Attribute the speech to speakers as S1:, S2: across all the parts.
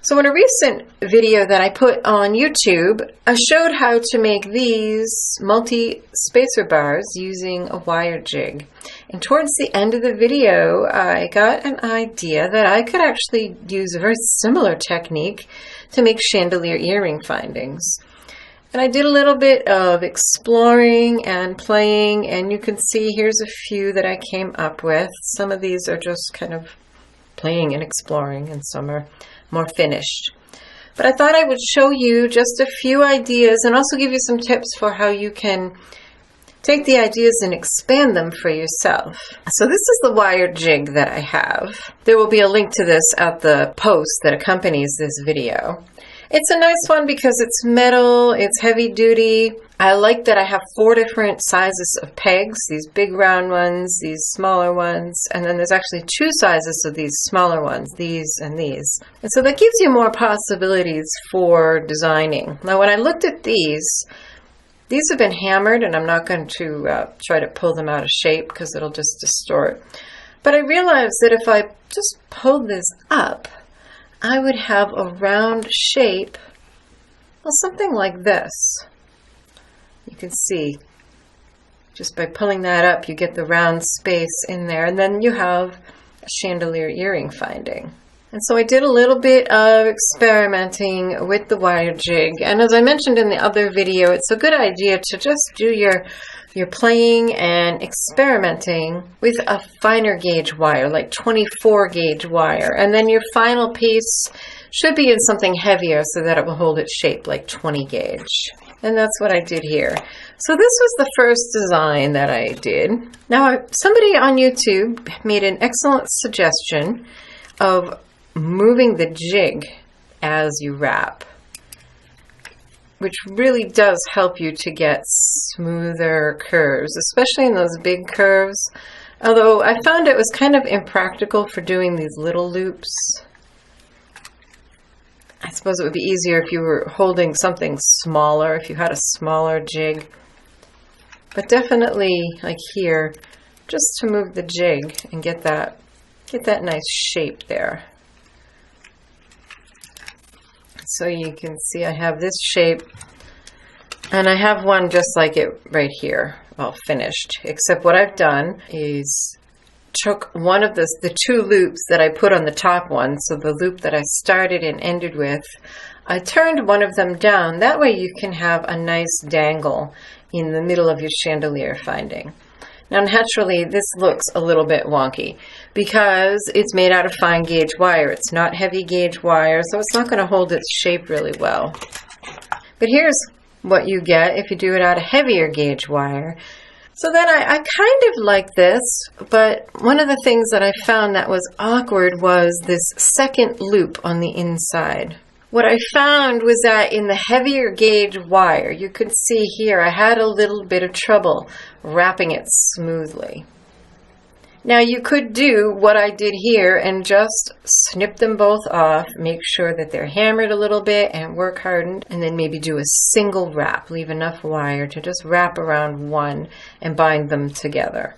S1: So in a recent video that I put on YouTube, I showed how to make these multi-spacer bars using a wire jig. And towards the end of the video, I got an idea that I could actually use a very similar technique to make chandelier earring findings. And I did a little bit of exploring and playing, and you can see here's a few that I came up with. Some of these are just kind of playing and exploring, and some are more finished. But I thought I would show you just a few ideas and also give you some tips for how you can take the ideas and expand them for yourself. So this is the wire jig that I have. There will be a link to this at the post that accompanies this video. It's a nice one because it's metal, it's heavy duty. I like that I have 4 different sizes of pegs, these big round ones, these smaller ones, and then there's actually 2 sizes of these smaller ones, these and these. And so that gives you more possibilities for designing. Now when I looked at these have been hammered, and I'm not going to try to pull them out of shape because it'll just distort. But I realized that if I just pulled this up, I would have a round shape, well, something like this. You can see, just by pulling that up, you get the round space in there, and then you have a chandelier earring finding. And so I did a little bit of experimenting with the wire jig, and as I mentioned in the other video, it's a good idea to just do your playing and experimenting with a finer gauge wire, like 24 gauge wire, and then your final piece should be in something heavier so that it will hold its shape, like 20 gauge. And that's what I did here. So this was the first design that I did. Now somebody on YouTube made an excellent suggestion of moving the jig as you wrap, which really does help you to get smoother curves, especially in those big curves. Although I found it was kind of impractical for doing these little loops. I suppose it would be easier if you were holding something smaller, if you had a smaller jig. But definitely, like here, just to move the jig and get that nice shape there. So you can see I have this shape, and I have one just like it right here, all finished. Except what I've done is took one of the 2 loops that I put on the top one, so the loop that I started and ended with, I turned one of them down. That way you can have a nice dangle in the middle of your chandelier finding. Now naturally this looks a little bit wonky because it's made out of fine gauge wire. It's not heavy gauge wire, so it's not going to hold its shape really well. But here's what you get if you do it out of heavier gauge wire. So then I kind of like this, but one of the things that I found that was awkward was this second loop on the inside. What I found was that in the heavier gauge wire, you could see here, I had a little bit of trouble wrapping it smoothly. Now you could do what I did here and just snip them both off, make sure that they're hammered a little bit and work hardened, and then maybe do a single wrap, leave enough wire to just wrap around one and bind them together.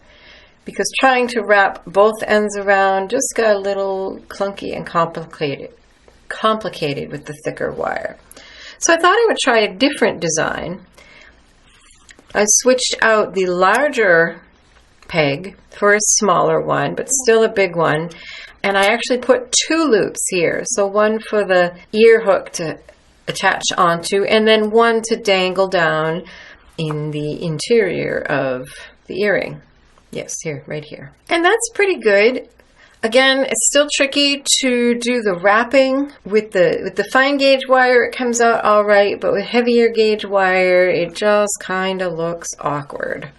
S1: Because trying to wrap both ends around just got a little clunky and complicated with the thicker wire. So I thought I would try a different design. I switched out the larger peg for a smaller one, but still a big one, and I actually put 2 loops here, so one for the ear hook to attach onto, and then one to dangle down in the interior of the earring. Yes, here, right here. And that's pretty good. Again, it's still tricky to do the wrapping with the fine gauge wire. It comes out all right, but with heavier gauge wire, it just kind of looks awkward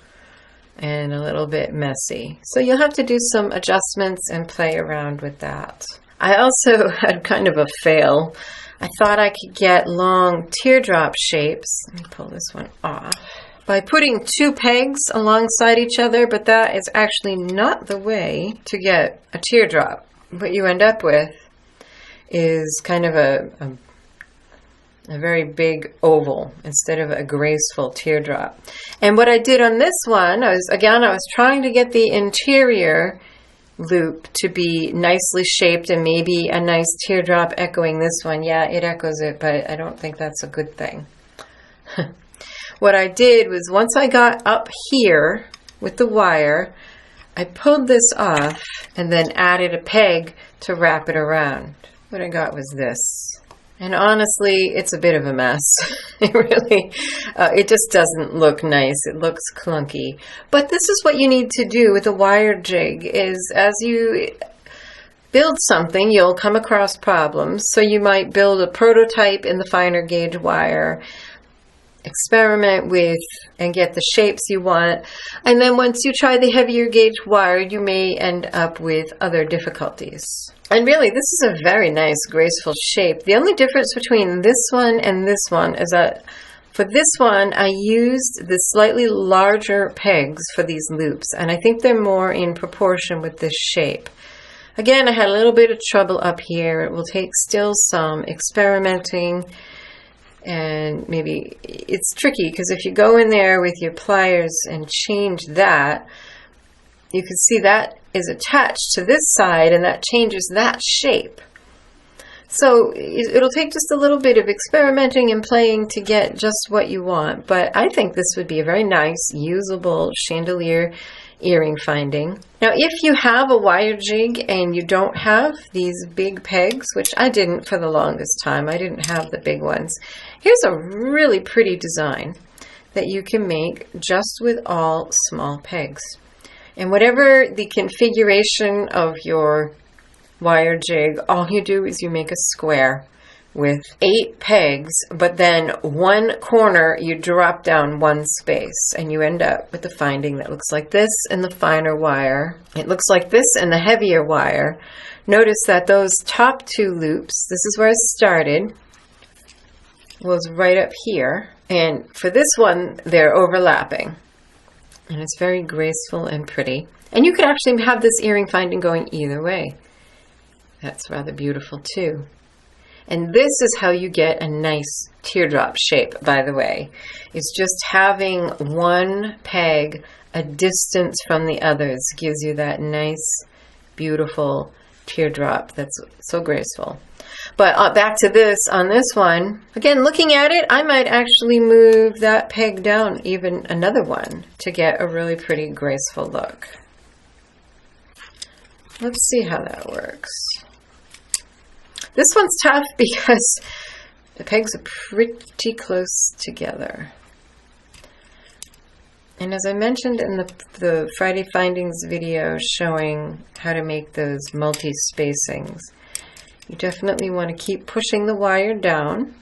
S1: and a little bit messy. So you'll have to do some adjustments and play around with that. I also had kind of a fail. I thought I could get long teardrop shapes. Let me pull this one off. By putting 2 pegs alongside each other, but that is actually not the way to get a teardrop. What you end up with is kind of a very big oval instead of a graceful teardrop. And what I did on this one, I was trying to get the interior loop to be nicely shaped and maybe a nice teardrop echoing this one. Yeah, it echoes it, but I don't think that's a good thing. What I did was once I got up here with the wire, I pulled this off and then added a peg to wrap it around. What I got was this. And honestly, it's a bit of a mess. It really, it just doesn't look nice. It looks clunky. But this is what you need to do with a wire jig, is as you build something, you'll come across problems. So you might build a prototype in the finer gauge wire, experiment with and get the shapes you want. And then once you try the heavier gauge wire, you may end up with other difficulties. And really, this is a very nice, graceful shape. The only difference between this one and this one is that for this one, I used the slightly larger pegs for these loops, and I think they're more in proportion with this shape. Again, I had a little bit of trouble up here. It will take still some experimenting, and maybe it's tricky because if you go in there with your pliers and change that, you can see that is attached to this side and that changes that shape. So it'll take just a little bit of experimenting and playing to get just what you want. But I think this would be a very nice, usable chandelier earring finding. Now, if you have a wire jig and you don't have these big pegs, which I didn't for the longest time, I didn't have the big ones. Here's a really pretty design that you can make just with all small pegs. And whatever the configuration of your wire jig, all you do is you make a square with 8 pegs, but then one corner you drop down one space, and you end up with a finding that looks like this in the finer wire. It looks like this in the heavier wire. Notice that those top 2 loops, this is where I started, was right up here. And for this one, they're overlapping. And it's very graceful and pretty. And you could actually have this earring finding going either way. That's rather beautiful too. And this is how you get a nice teardrop shape, by the way. It's just having one peg a distance from the others gives you that nice, beautiful teardrop that's so graceful. But back to this, on this one, again, looking at it, I might actually move that peg down even another one to get a really pretty graceful look. Let's see how that works. This one's tough because the pegs are pretty close together. And as I mentioned in the Friday Findings video showing how to make those multi-spacings, you definitely want to keep pushing the wire down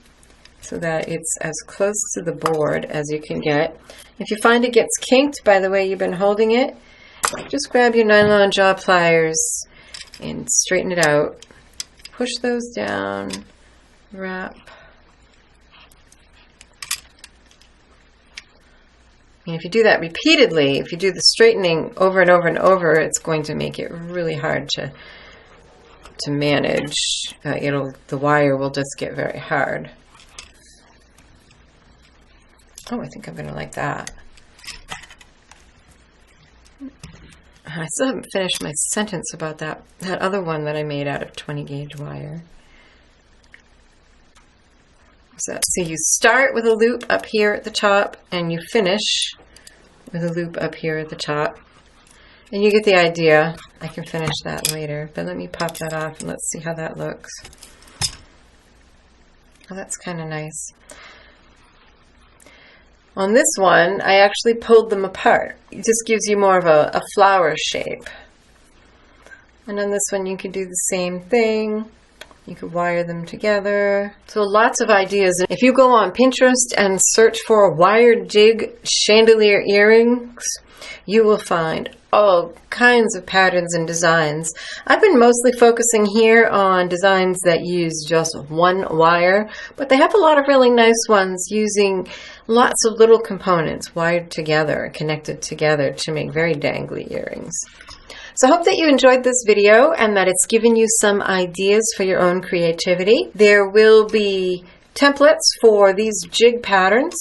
S1: so that it's as close to the board as you can get. If you find it gets kinked by the way you've been holding it, just grab your nylon jaw pliers and straighten it out. Push those down, wrap. And if you do that repeatedly, if you do the straightening over and over and over, it's going to make it really hard to manage. The wire will just get very hard. Oh, I think I'm going to like that. I still haven't finished my sentence about that other one that I made out of 20 gauge wire. So you start with a loop up here at the top and you finish with a loop up here at the top. And you get the idea. I can finish that later, but let me pop that off and let's see how that looks. Oh, that's kind of nice. On this one, I actually pulled them apart. It just gives you more of a flower shape. And on this one, you could do the same thing. You could wire them together. So lots of ideas. If you go on Pinterest and search for wire jig chandelier earrings, you will find all kinds of patterns and designs. I've been mostly focusing here on designs that use just one wire, but they have a lot of really nice ones using lots of little components wired together, connected together to make very dangly earrings. So I hope that you enjoyed this video and that it's given you some ideas for your own creativity. There will be templates for these jig patterns